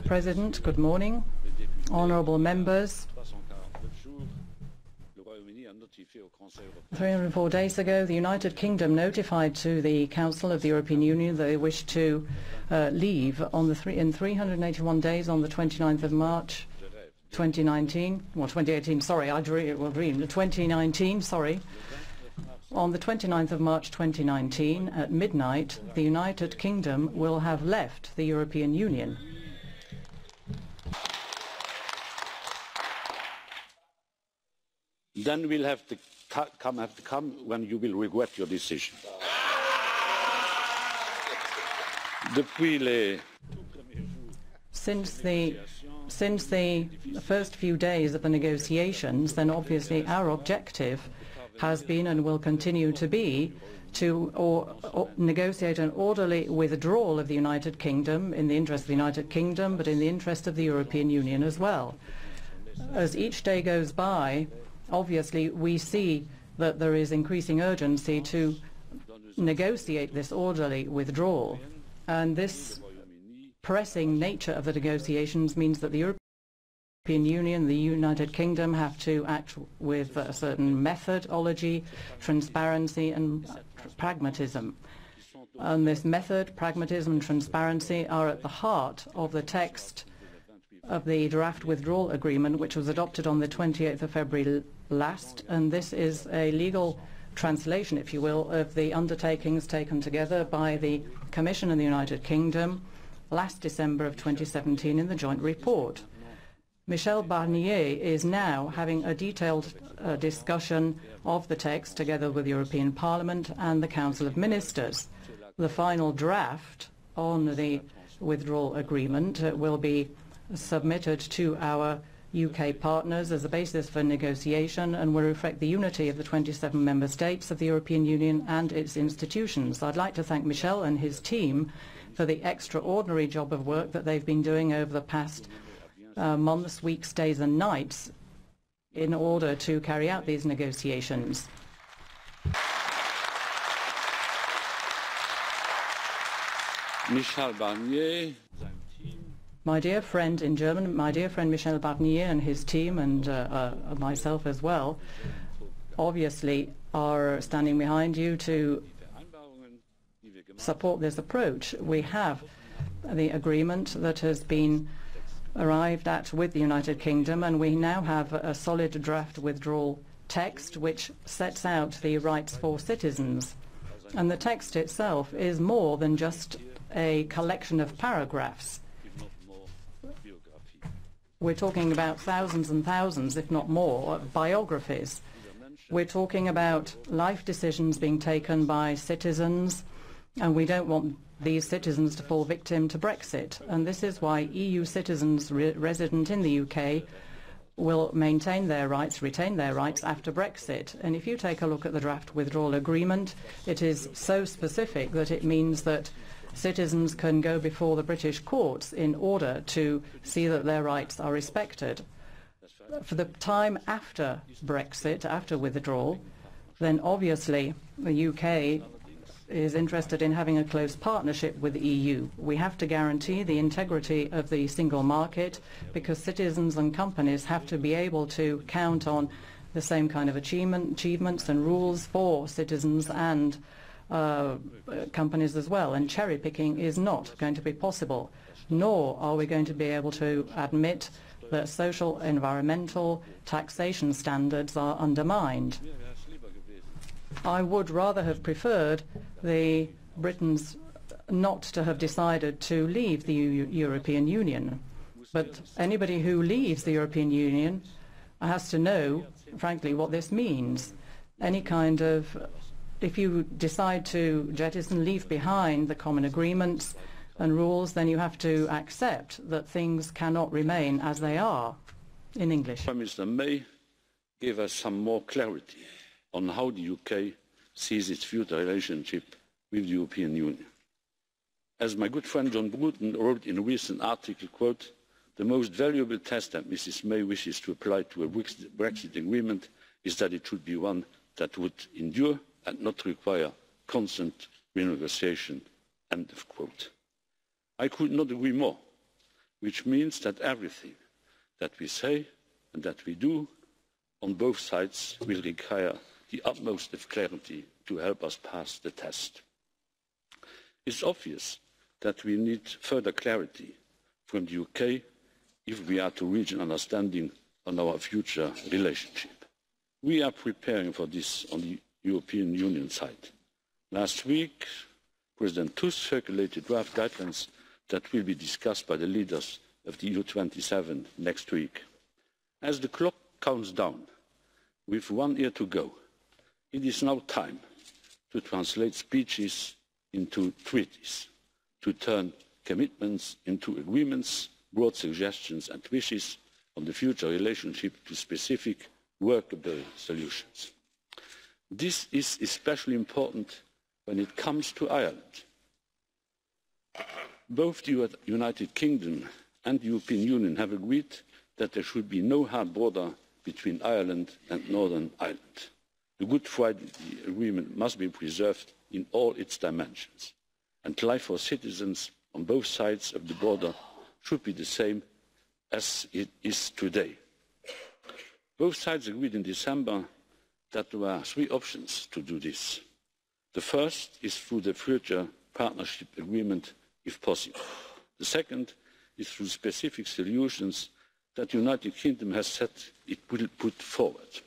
President, good morning. Honourable members, 304 days ago, the United Kingdom notified to the Council of the European Union that they wish to leave in 381 days on the 29th of March 2019, well 2018, sorry, 2019, sorry. On the 29th of March 2019, at midnight, the United Kingdom will have left the European Union. Then we'll have to come when you will regret your decision. Since the first few days of the negotiations, then obviously our objective has been and will continue to be to negotiate an orderly withdrawal of the United Kingdom in the interest of the United Kingdom, but in the interest of the European Union as well. As each day goes by, obviously we see that there is increasing urgency to negotiate this orderly withdrawal, and this pressing nature of the negotiations means that the European Union, the United Kingdom, have to act with a certain methodology, transparency and pragmatism. And this method, pragmatism and transparency are at the heart of the text of the draft withdrawal agreement, which was adopted on the 28th of February last, and this is a legal translation, if you will, of the undertakings taken together by the Commission and the United Kingdom last December of 2017 in the joint report. Michel Barnier is now having a detailed discussion of the text together with the European Parliament and the Council of Ministers. The final draft on the withdrawal agreement will be submitted to our UK partners as a basis for negotiation and will reflect the unity of the 27 member states of the European Union and its institutions. I'd like to thank Michel and his team for the extraordinary job of work that they've been doing over the past months, weeks, days and nights in order to carry out these negotiations. Michel Barnier. My dear friend in German, my dear friend Michel Barnier and his team and myself as well, obviously are standing behind you to support this approach. We have the agreement that has been arrived at with the United Kingdom, and we now have a solid draft withdrawal text which sets out the rights for citizens. And the text itself is more than just a collection of paragraphs. We're talking about thousands and thousands, if not more, biographies. We're talking about life decisions being taken by citizens, and we don't want these citizens to fall victim to Brexit. And this is why EU citizens resident in the UK will maintain their rights, retain their rights after Brexit. And if you take a look at the draft withdrawal agreement, it is so specific that it means that citizens can go before the British courts in order to see that their rights are respected. For the time after Brexit, after withdrawal, then obviously the UK is interested in having a close partnership with the EU. We have to guarantee the integrity of the single market because citizens and companies have to be able to count on the same kind of achievements and rules for citizens and companies as well. And cherry picking is not going to be possible, nor are we going to be able to admit that social, environmental, taxation standards are undermined. I would rather have preferred the Britons not to have decided to leave the European Union. But anybody who leaves the European Union has to know, frankly, what this means. Any kind of, if you decide to jettison, leave behind the common agreements and rules, then you have to accept that things cannot remain as they are. In English. Prime Minister May gave us some more clarity on how the UK sees its future relationship with the European Union. As my good friend John Bruton wrote in a recent article, quote, "The most valuable test that Mrs May wishes to apply to a Brexit agreement is that it should be one that would endure and not require constant renegotiation." End of quote. I could not agree more. which means that everything that we say and that we do on both sides will require the utmost of clarity to help us pass the test. It's obvious that we need further clarity from the UK if we are to reach an understanding on our future relationship. We are preparing for this on the European Union side. Last week, President Tusk circulated draft guidelines that will be discussed by the leaders of the EU27 next week. As the clock counts down, with 1 year to go, it is now time to translate speeches into treaties, to turn commitments into agreements, broad suggestions and wishes on the future relationship to specific workable solutions. This is especially important when it comes to Ireland. Both the United Kingdom and the European Union have agreed that there should be no hard border between Ireland and Northern Ireland. The Good Friday Agreement must be preserved in all its dimensions, and life for citizens on both sides of the border should be the same as it is today. Both sides agreed in December that there are 3 options to do this. The first is through the future partnership agreement, if possible. The second is through specific solutions that the United Kingdom has said it will put forward.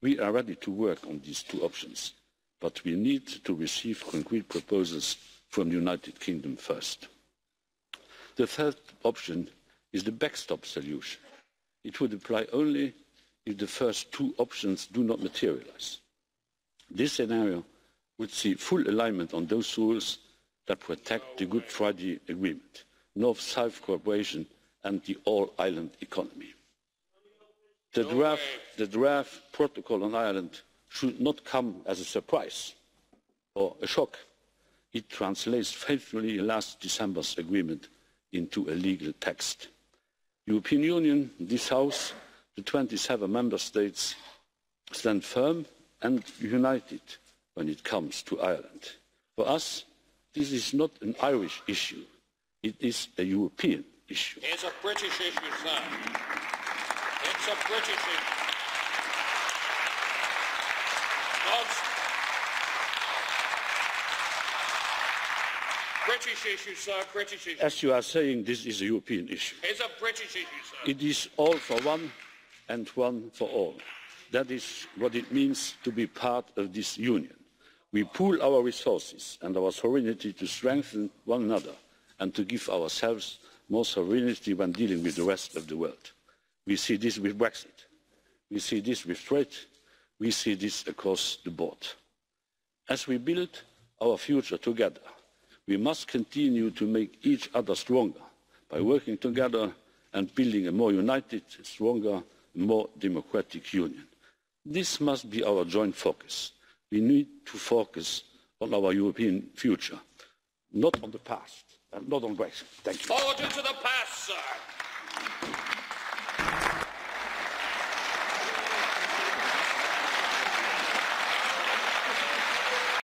We are ready to work on these 2 options, but we need to receive concrete proposals from the United Kingdom first. The third option is the backstop solution. It would apply only if the first 2 options do not materialise. This scenario would see full alignment on those rules that protect the Good Friday Agreement, North-South cooperation and the all-island economy. The draft protocol on Ireland should not come as a surprise or a shock. It translates faithfully last December's agreement into a legal text. The European Union, this House, the 27 member states stand firm and united when it comes to Ireland. For us, this is not an Irish issue. It is a European issue. It's a British issue, sir. It's a British issue. British issue, sir. British issue. As you are saying, this is a European issue. It's a British issue, sir. It is all for one and one for all. That is what it means to be part of this union. We pool our resources and our sovereignty to strengthen one another and to give ourselves more sovereignty when dealing with the rest of the world. We see this with Brexit. We see this with trade. We see this across the board. As we build our future together, we must continue to make each other stronger by working together and building a more united, stronger, more democratic union. This must be our joint focus. We need to focus on our European future, not on the past and not on Brexit. Thank you. Forward into the past, sir.